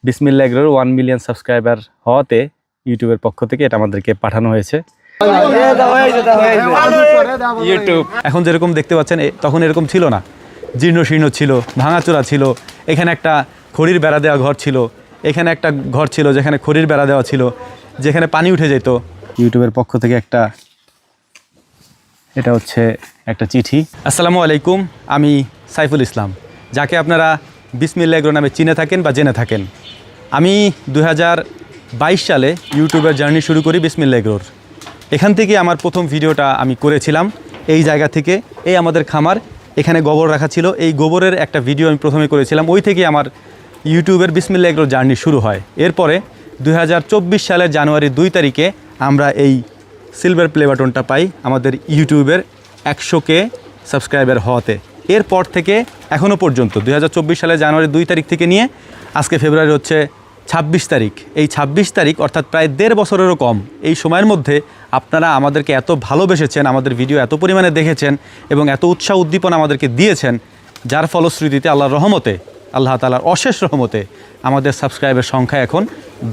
বিসমিল্লাহ এগ্রোর 1 million subscriber হওয়াতে ইউটিউবের পক্ষ থেকে এটা আমাদেরকে পাঠানো হয়েছে। ইউটিউব এখন যেরকম দেখতে পাচ্ছেন তখন এরকম ছিল না, জীর্ণ শীর্ণ ছিল, ভাঙাচোরা ছিল। এখানে একটা খড়ির বেড়া দেওয়া ঘর ছিল, এখানে একটা ঘর ছিল যেখানে খড়ির বেড়া দেওয়া ছিল, যেখানে পানি উঠে যেত। ইউটিউবের পক্ষ থেকে এটা হচ্ছে একটা চিঠি। আসসালামু আলাইকুম, আমি সাইফুল ইসলাম, যাকে আপনারা বিসমিল্লাহ এগ্রো নামে চিনে থাকেন বা জেনে থাকেন। আমি 2022 সালে ইউটিউবের জার্নি শুরু করি বিসমিল্লাহ এগ্রোর। এখান থেকে আমার প্রথম ভিডিওটা আমি করেছিলাম এই জায়গা থেকে। এই আমাদের খামার, এখানে গোবর রাখা ছিল, এই গোবরের একটা ভিডিও আমি প্রথমে করেছিলাম। ওই থেকে আমার ইউটিউবের বিসমিল্লাহ এগ্রোর জার্নি শুরু হয়। এরপরে 2024 সালের জানুয়ারি 2 তারিখে আমরা এই সিলভার প্লে বাটনটা পাই আমাদের ইউটিউবের 100K সাবস্ক্রাইবার হওয়াতে। এরপর থেকে এখনও পর্যন্ত 2024 সালের জানুয়ারি 2 তারিখ থেকে নিয়ে আজকে ফেব্রুয়ারি হচ্ছে 26 তারিখ। এই 26 তারিখ অর্থাৎ প্রায় 1.5 বছরেরও কম এই সময়ের মধ্যে আপনারা আমাদেরকে এত ভালোবেসেছেন, আমাদের ভিডিও এত পরিমাণে দেখেছেন এবং এত উৎসাহ উদ্দীপনা আমাদেরকে দিয়েছেন, যার ফলশ্রুতিতে আল্লাহর রহমতে, আল্লাহ তাআলার অশেষ রহমতে আমাদের সাবস্ক্রাইবের সংখ্যা এখন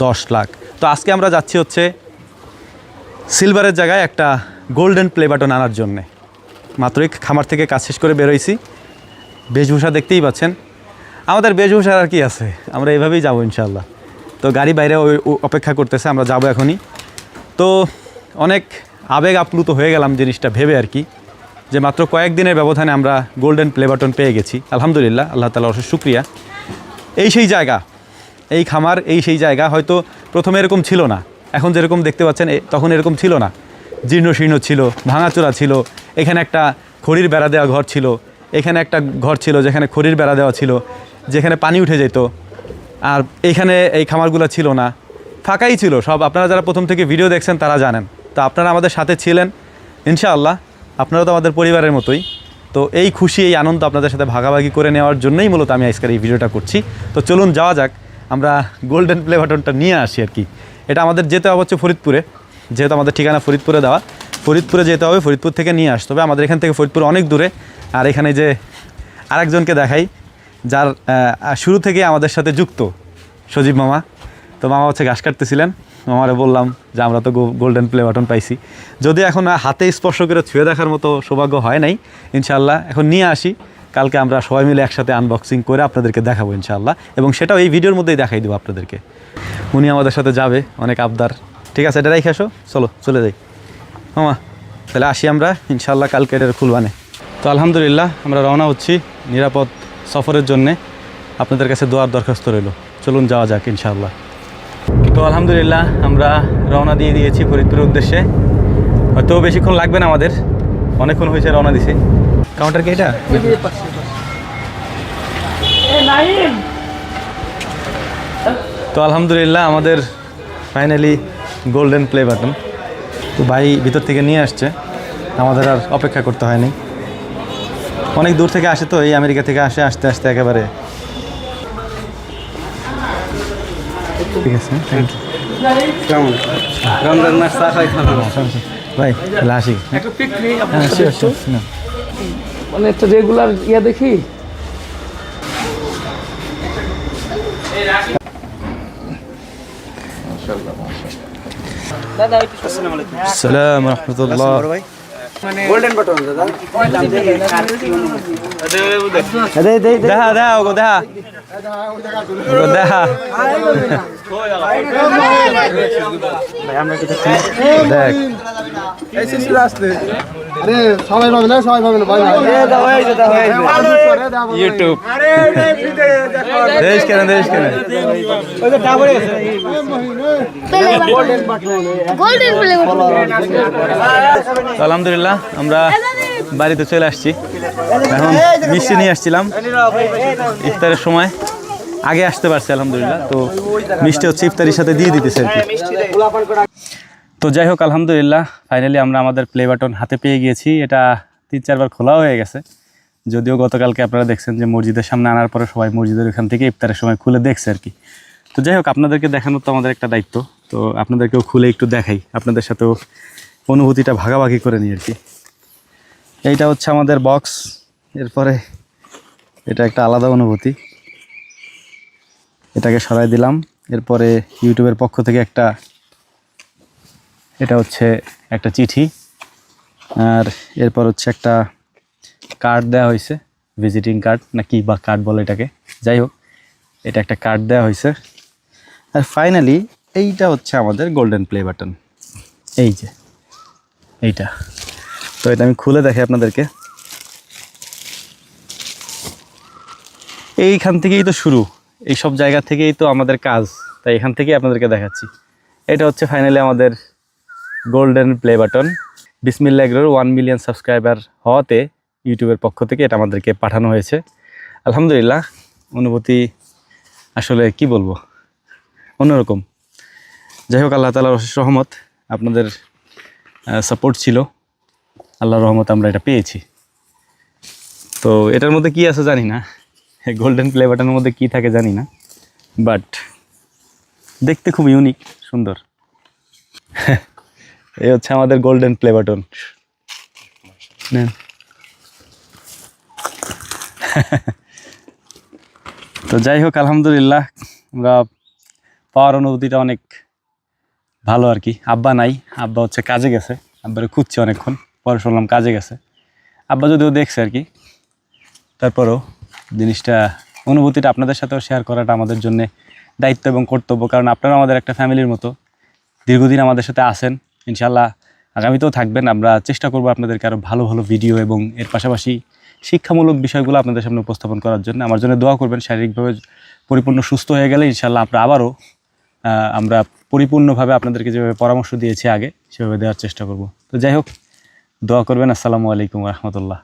10 লাখ। তো আজকে আমরা যাচ্ছি হচ্ছে সিলভারের জায়গায় একটা গোল্ডেন প্লে বাটন আনার জন্যে। মাত্রই খামার থেকে কাজ শেষ করে বেরোইছি। বেশভূষা দেখতেই পাচ্ছেন, আমাদের বেশভূষার আর কি আছে, আমরা এভাবেই যাবো ইনশাআল্লাহ। তো গাড়ি বাইরে অপেক্ষা করতেছে, আমরা যাবো এখনই। তো অনেক আবেগ আপ্লুত হয়ে গেলাম জিনিসটা ভেবে আর কি, যে মাত্র কয়েকদিনের ব্যবধানে আমরা গোল্ডেন প্লে বাটন পেয়ে গেছি। আলহামদুলিল্লাহ, আল্লাহ তাআলার অশেষ শুকরিয়া। এই সেই জায়গা, এই খামার, এই সেই জায়গা। হয়তো প্রথমে এরকম ছিল না, এখন যেরকম দেখতে পাচ্ছেন তখন এরকম ছিল না, জীর্ণ শীর্ণ ছিল, ভাঙাচোরা ছিল। এখানে একটা খড়ির বেড়া দেওয়া ঘর ছিল, এখানে একটা ঘর ছিল যেখানে খড়ির বেড়া দেওয়া ছিল, যেখানে পানি উঠে যেত। আর এইখানে এই খামারগুলো ছিল না, ফাঁকাই ছিল সব। আপনারা যারা প্রথম থেকে ভিডিও দেখছেন তারা জানেন। তো আপনারা আমাদের সাথে ছিলেন ইনশাআল্লাহ, আপনারা তো আমাদের পরিবারের মতোই। তো এই খুশি, এই আনন্দ আপনাদের সাথে ভাগাভাগি করে নেওয়ার জন্যই মূলত আমি আজকের এই ভিডিওটা করছি। তো চলুন যাওয়া যাক, আমরা গোল্ডেন প্লে বাটনটা নিয়ে আসি আর কি। এটা আমাদের যেতে হবে হচ্ছে ফরিদপুরে, যেহেতু আমাদের ঠিকানা ফরিদপুরে দেওয়া। ফরিদপুরে যেতে হবে, ফরিদপুর থেকে নিয়ে আসতে হবে। আমাদের এখান থেকে ফরিদপুর অনেক দূরে। আর এখানে যে আরেকজনকে দেখাই, যার শুরু থেকে আমাদের সাথে যুক্ত, সজীব মামা। তো মামা হচ্ছে ঘাস কাটতেছিলেন, মামারে বললাম যে আমরা তো গোল্ডেন প্লে বাটন পাইছি। যদি এখন হাতে স্পর্শ করে ছুঁয়ে দেখার মতো সৌভাগ্য হয় নাই, ইনশাআল্লাহ এখন নিয়ে আসি। কালকে আমরা সবাই মিলে একসাথে আনবক্সিং করে আপনাদেরকে দেখাবো ইনশাআল্লাহ, এবং সেটাও এই ভিডিওর মধ্যেই দেখাই দেবো আপনাদেরকে। উনি আমাদের সাথে যাবে, অনেক আবদার। ঠিক আছে, এটা রেখে আসো, চলো চলে যাই মামা। তাহলে আসি আমরা ইনশাআল্লাহ কালকে এটার খুলবানে। তো আলহামদুলিল্লাহ আমরা রওনা হচ্ছি নিরাপদ সফরের জন্যে। আপনাদের কাছে দোয়ার দরখাস্ত রইল, চলুন যাওয়া যাক ইনশাআল্লাহ। তো আলহামদুলিল্লাহ আমরা রওনা দিয়ে দিয়েছি ফরিদপুরের উদ্দেশ্যে। হয়তো বেশিক্ষণ লাগবে না আমাদের, অনেকক্ষণ হয়েছে রওনা দিছি। কাউন্টার কি এটা? তো আলহামদুলিল্লাহ আমাদের ফাইনালি গোল্ডেন প্লে বাটন। তো ভাই ভিতর থেকে নিয়ে আসছে, আমাদের আর অপেক্ষা করতে হয়নি। অনেক দূর থেকে আসে, তো এই আমেরিকা থেকে আসে, আসতে আসতে একেবারে। ঠিক আছে, থ্যাংক ইউ। ভাই তাহলে আসি। মানে একটা রেগুলার ইয়া দেখি। আসসালামু রাহমাতুল্লাহ। গোল্ডেন বাটন দাদা, দেখা দেখা ওগো দেখা দেখা দেখ। সবাই পাবে না, সবাই পাবে না ভাই। ইউটিউব দেশ কেন, দেশ কেন। আলহামদুলিল্লাহ আমরা বাড়িতে চলে আসছি। এখন মিষ্টি নিয়ে আসছিলাম ইফতারের সময়, আগে আসতে পারছি আলহামদুলিল্লাহ। তো মিষ্টি হচ্ছে ইফতারির সাথে দিয়ে দিতেছে আর কি। তো যাই হোক আলহামদুলিল্লাহ ফাইনালি আমরা আমাদের প্লে বাটন হাতে পেয়ে গিয়েছি। এটা 3-4 বার খোলা হয়ে গেছে, যদিও গতকালকে আপনারা দেখছেন যে মসজিদের সামনে আনার পরে সবাই মসজিদের ওখান থেকে ইফতারের সময় খুলে দেখছে আর কি। তো যাই হোক আপনাদেরকে দেখানোর তো আমাদের একটা দায়িত্ব, তো আপনাদেরকেও খুলে একটু দেখাই, আপনাদের সাথেও অনুভূতিটা ভাগাভাগি করে নিই আর কি। এইটা হচ্ছে আমাদের বক্স, এরপরে এটা একটা আলাদা অনুভূতি। এটাকে সরাই দিলাম। এরপরে ইউটিউবের পক্ষ থেকে এটা হচ্ছে একটা চিঠি, আর এরপর হচ্ছে একটা কার্ড দেওয়া হয়েছে, ভিজিটিং কার্ড না কি বা কার্ড বলে এটাকে, যাই হোক এটা একটা কার্ড দেওয়া হয়েছে। আর ফাইনালি এইটা হচ্ছে আমাদের গোল্ডেন প্লে বাটন, এই যে এইটা। তো এটা আমি খুলে দেখাই আপনাদেরকে। এইখান থেকেই তো শুরু, এই সব জায়গা থেকেই তো আমাদের কাজ, তাই এখান থেকেই আপনাদেরকে দেখাচ্ছি। এটা হচ্ছে ফাইনালি আমাদের গোল্ডেন প্লে বাটন। বিসমিল্লাহ এগ্রোর 1 মিলিয়ন সাবস্ক্রাইবার হওয়াতে ইউটিউবের পক্ষ থেকে এটা আমাদেরকে পাঠানো হয়েছে। আলহামদুলিল্লাহ, অনুভূতি আসলে কি বলবো, অন্যরকম। যাই হোক, আল্লাহ তাআলার অশেষ রহমত, আপনাদের সাপোর্ট ছিল, আল্লাহর রহমত আমরা এটা পেয়েছি। তো এটার মধ্যে কি আছে জানি না, গোল্ডেন প্লে বাটনের মধ্যে কি থাকে জানি না, বাট দেখতে খুব ইউনিক, সুন্দর। এই হচ্ছে আমাদের গোল্ডেন প্লে বাটন। তো যাই হোক, আলহামদুলিল্লাহ, আমরা পাওয়ার অনুভূতিটা অনেক ভালো আর কি। আব্বা নাই, আব্বা হচ্ছে কাজে গেছে, আব্বারে খুঁজছে অনেকক্ষণ পরে শুনলাম কাজে গেছে। আব্বা যদিও দেখছে আর কি, তারপরেও জিনিসটা, অনুভূতিটা আপনাদের সাথেও শেয়ার করাটা আমাদের জন্য দায়িত্ব এবং কর্তব্য, কারণ আপনারা আমাদের একটা ফ্যামিলির মতো, দীর্ঘদিন আমাদের সাথে আছেন, ইনশাআল্লাহ আগামীতেও থাকবেন। আমরা চেষ্টা করব আপনাদেরকে আরও ভালো ভালো ভিডিও এবং এর পাশাপাশি শিক্ষামূলক বিষয়গুলো আপনাদের সামনে উপস্থাপন করার জন্য। আমার জন্য দোয়া করবেন, শারীরিকভাবে পরিপূর্ণ সুস্থ হয়ে গেলে ইনশাআল্লাহ আমরা পরিপূর্ণভাবে আপনাদেরকে যেভাবে পরামর্শ দিয়েছি আগে সেভাবে দেওয়ার চেষ্টা করব। তো যাই হোক, দোয়া করবেন। আসসালামু আলাইকুম ওয়া রাহমাতুল্লাহ।